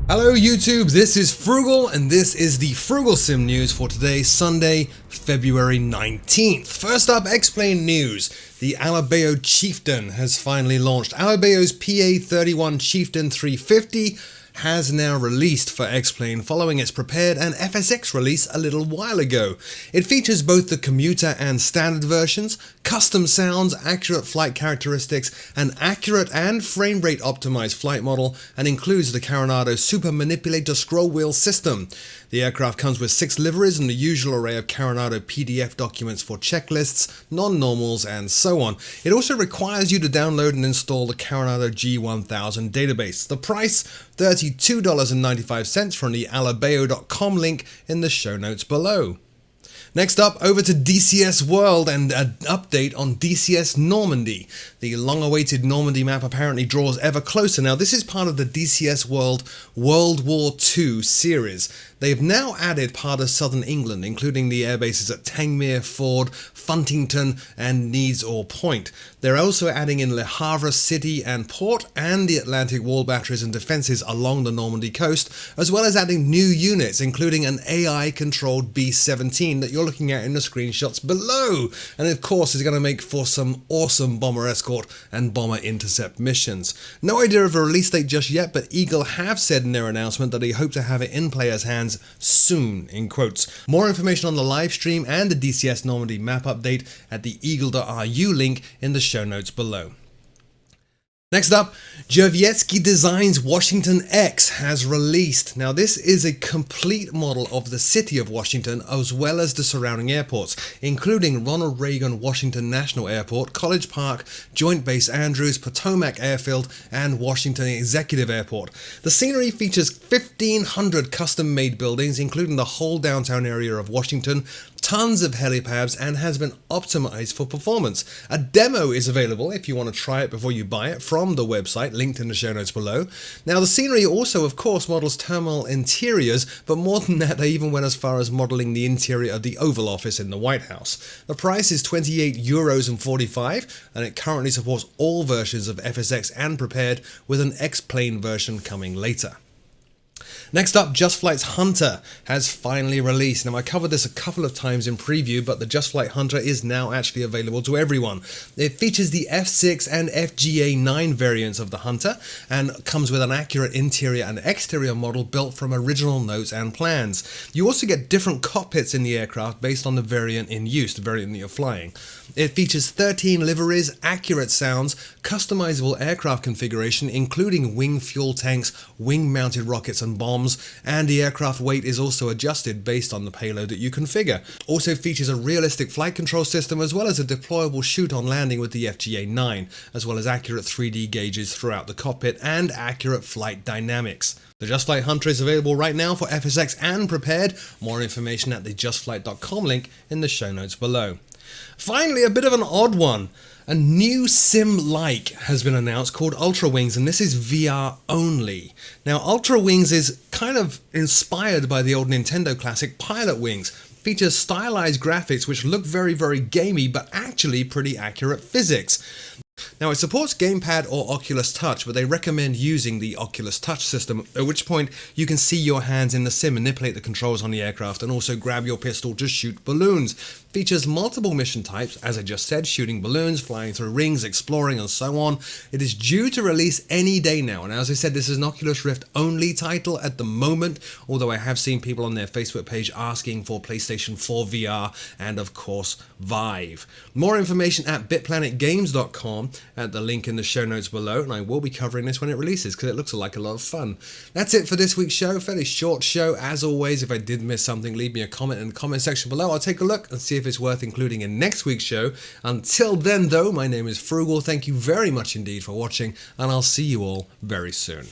Hello YouTube, this is Frugal and this is the Frooglesim news for today, Sunday, February 19th. First up, X-Plane news. The Alibi Oh Chieftain has finally launched. Alibi Oh's PA-31 Chieftain 350 has now released for X-Plane following its prepared and FSX release a little while ago. It features both the commuter and standard versions, custom sounds, accurate flight characteristics, an accurate and frame rate optimized flight model, and includes the Coronado Super Manipulator scroll wheel system. The aircraft comes with 6 liveries and the usual array of Coronado PDF documents for checklists, non-normals, and so on. It also requires you to download and install the Coronado G1000 database. The price, $32.95 from the alibao.com link in the show notes below. Next up, over to DCS World and an update on DCS Normandy. The long-awaited Normandy map apparently draws ever closer. Now, this is part of the DCS World World War II series. They've now added part of southern England, including the air bases at Tangmere, Ford, Funtington, and Needs-Or Point. They're also adding in Le Havre City and Port, and the Atlantic wall batteries and defences along the Normandy coast, as well as adding new units, including an AI-controlled B-17 that you're looking at in the screenshots below, and of course is going to make for some awesome bomber escort and bomber intercept missions. No idea of a release date just yet, but Eagle have said in their announcement that they hope to have it in players' hands soon, in quotes. More information on the live stream and the DCS Normandy map update at the eagle.ru link in the show notes below. Next up, Jervietsky Designs Washington X has released. Now this is a complete model of the city of Washington as well as the surrounding airports, including Ronald Reagan Washington National Airport, College Park, Joint Base Andrews, Potomac Airfield, and Washington Executive Airport. The scenery features 1,500 custom-made buildings, including the whole downtown area of Washington, tons of helipads, and has been optimized for performance. A demo is available if you want to try it before you buy it from the website, linked in the show notes below. Now the scenery also of course models terminal interiors, but more than that they even went as far as modeling the interior of the Oval Office in the White House. The price is €28.45 and it currently supports all versions of FSX and Prepared, with an X-Plane version coming later. Next up, Just Flight's Hunter has finally released. Now I covered this a couple of times in preview, but the Just Flight Hunter is now actually available to everyone. It features the F6 and FGA9 variants of the Hunter and comes with an accurate interior and exterior model built from original notes and plans. You also get different cockpits in the aircraft based on the variant in use, the variant that you're flying. It features 13 liveries, accurate sounds, customizable aircraft configuration including wing fuel tanks, wing-mounted rockets and bombs, and the aircraft weight is also adjusted based on the payload that you configure. Also features a realistic flight control system as well as a deployable chute on landing with the FGA9, as well as accurate 3D gauges throughout the cockpit and accurate flight dynamics. The Just Flight Hunter is available right now for FSX and Prepared. More information at the justflight.com link in the show notes below. Finally, a bit of an odd one. A new sim-like has been announced called Ultra Wings, and this is VR only. Now, Ultra Wings is kind of inspired by the old Nintendo classic Pilot Wings. Features stylized graphics which look very, very gamey, but actually pretty accurate physics. Now it supports gamepad or Oculus Touch, but they recommend using the Oculus Touch system, at which point you can see your hands in the sim, manipulate the controls on the aircraft, and also grab your pistol to shoot balloons. Features multiple mission types, as I just said, shooting balloons, flying through rings, exploring, and so on. It is due to release any day now, and as I said, this is an Oculus Rift only title at the moment, although I have seen people on their Facebook page asking for PlayStation 4 VR and of course Vive. More information at bitplanetgames.com at the link in the show notes below, and I will be covering this when it releases because it looks like a lot of fun. That's it for this week's show. Fairly short show as always. If I did miss something, leave me a comment in the comment section below. I'll take a look and see if it's worth including in next week's show. Until then though, my name is Frugal. Thank you very much indeed for watching, and I'll see you all very soon.